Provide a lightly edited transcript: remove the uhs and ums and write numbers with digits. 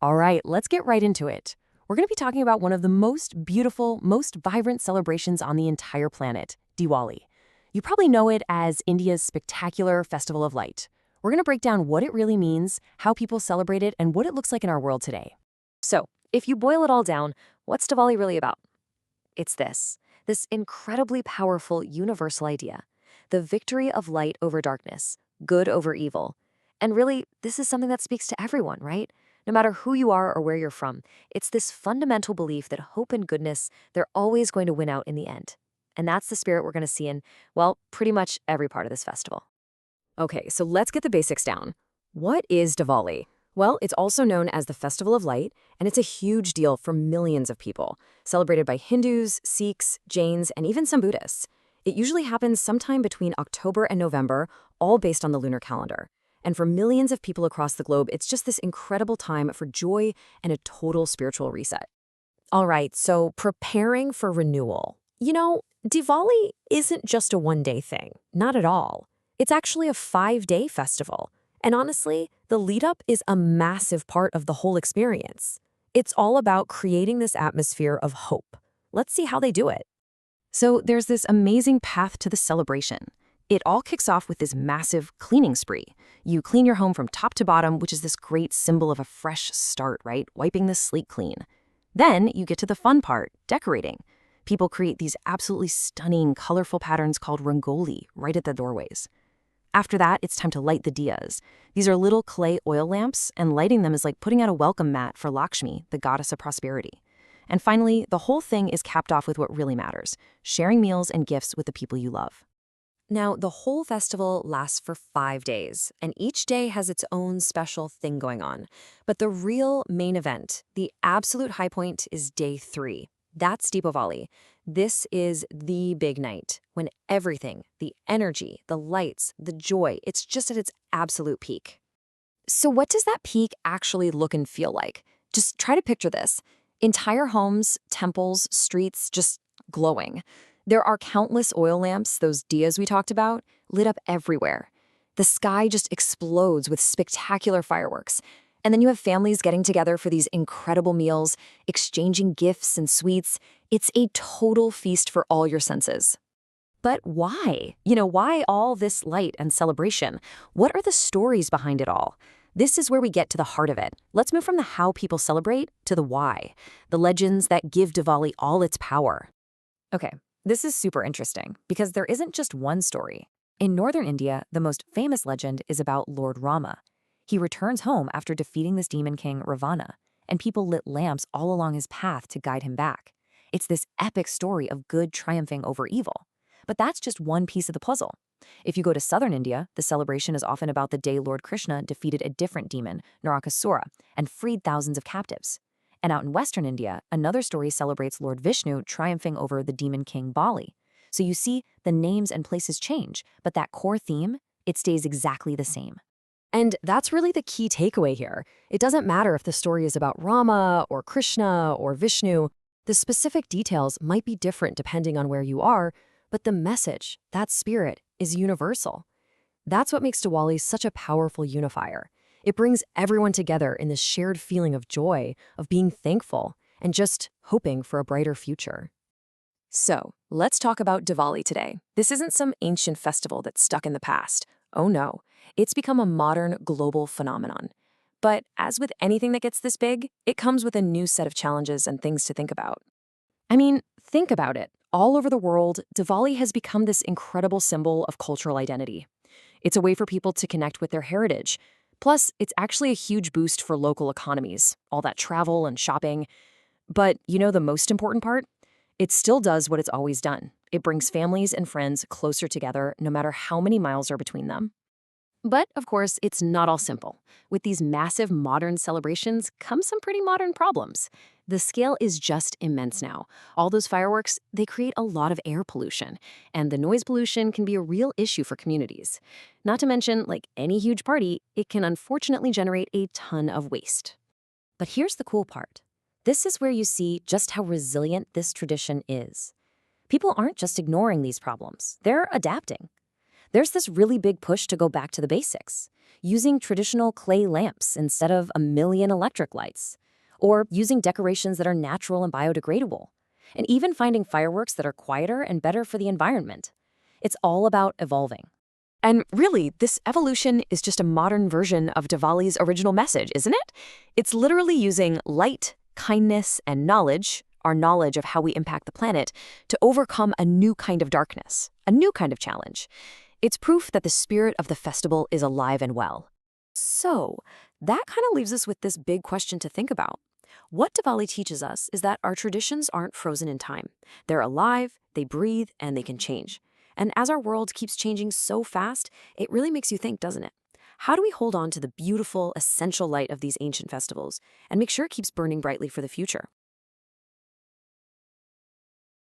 All right, let's get right into it. We're going to be talking about one of the most beautiful, most vibrant celebrations on the entire planet, Diwali. You probably know it as India's spectacular Festival of Light. We're going to break down what it really means, how people celebrate it, and what it looks like in our world today. So, if you boil it all down, what's Diwali really about? It's this incredibly powerful universal idea, the victory of light over darkness, good over evil. And really, this is something that speaks to everyone, right? No matter who you are or where you're from, it's this fundamental belief that hope and goodness, they're always going to win out in the end. And that's the spirit we're going to see in, well, pretty much every part of this festival. Okay, so let's get the basics down. What is Diwali? Well, it's also known as the Festival of Light, and it's a huge deal for millions of people, celebrated by Hindus, Sikhs, Jains, and even some Buddhists. It usually happens sometime between October and November, all based on the lunar calendar. And for millions of people across the globe, it's just this incredible time for joy and a total spiritual reset. All right, so preparing for renewal. Diwali isn't just a one-day thing, not at all. It's actually a 5-day festival. And honestly, the lead-up is a massive part of the whole experience. It's all about creating this atmosphere of hope. Let's see how they do it. So there's this amazing path to the celebration. It all kicks off with this massive cleaning spree. You clean your home from top to bottom, which is this great symbol of a fresh start, right? Wiping the slate clean. Then you get to the fun part, decorating. People create these absolutely stunning, colorful patterns called rangoli right at the doorways. After that, it's time to light the diyas. These are little clay oil lamps, and lighting them is like putting out a welcome mat for Lakshmi, the goddess of prosperity. And finally, the whole thing is capped off with what really matters, sharing meals and gifts with the people you love. Now, the whole festival lasts for 5 days, and each day has its own special thing going on. But the real main event, the absolute high point, is day 3. That's Deepavali. This is the big night, when everything, the energy, the lights, the joy, it's just at its absolute peak. So what does that peak actually look and feel like? Just try to picture this. Entire homes, temples, streets, just glowing. There are countless oil lamps, those diyas we talked about, lit up everywhere. The sky just explodes with spectacular fireworks. And then you have families getting together for these incredible meals, exchanging gifts and sweets. It's a total feast for all your senses. But why? Why all this light and celebration? What are the stories behind it all? This is where we get to the heart of it. Let's move from the how people celebrate to the why, the legends that give Diwali all its power. Okay, this is super interesting because there isn't just one story. In northern India, the most famous legend is about Lord Rama. He returns home after defeating this demon king Ravana, and people lit lamps all along his path to guide him back. It's this epic story of good triumphing over evil. But that's just one piece of the puzzle. If you go to southern India, the celebration is often about the day Lord Krishna defeated a different demon, Narakasura, and freed thousands of captives. And out in western India, another story celebrates Lord Vishnu triumphing over the demon king Bali. So you see, the names and places change, but that core theme, it stays exactly the same. And that's really the key takeaway here. It doesn't matter if the story is about Rama or Krishna or Vishnu. The specific details might be different depending on where you are, but the message, that spirit, is universal. That's what makes Diwali such a powerful unifier. It brings everyone together in this shared feeling of joy, of being thankful, and just hoping for a brighter future. So, let's talk about Diwali today. This isn't some ancient festival that's stuck in the past. Oh no, it's become a modern global phenomenon. But as with anything that gets this big, it comes with a new set of challenges and things to think about. I mean, think about it. All over the world, Diwali has become this incredible symbol of cultural identity. It's a way for people to connect with their heritage. Plus, it's actually a huge boost for local economies, all that travel and shopping. But the most important part? It still does what it's always done. It brings families and friends closer together, no matter how many miles are between them. But, of course, it's not all simple. With these massive modern celebrations come some pretty modern problems. The scale is just immense now. All those fireworks, they create a lot of air pollution, and the noise pollution can be a real issue for communities. Not to mention, like any huge party, it can unfortunately generate a ton of waste. But here's the cool part. This is where you see just how resilient this tradition is. People aren't just ignoring these problems, they're adapting. There's this really big push to go back to the basics. using traditional clay lamps instead of a million electric lights, or using decorations that are natural and biodegradable, and even finding fireworks that are quieter and better for the environment. It's all about evolving. And really, this evolution is just a modern version of Diwali's original message, isn't it? It's literally using light, kindness, and knowledge, our knowledge of how we impact the planet, to overcome a new kind of darkness, a new kind of challenge. It's proof that the spirit of the festival is alive and well. So, that kind of leaves us with this big question to think about. What Diwali teaches us is that our traditions aren't frozen in time. They're alive, they breathe, and they can change. And as our world keeps changing so fast, it really makes you think, doesn't it? How do we hold on to the beautiful, essential light of these ancient festivals and make sure it keeps burning brightly for the future?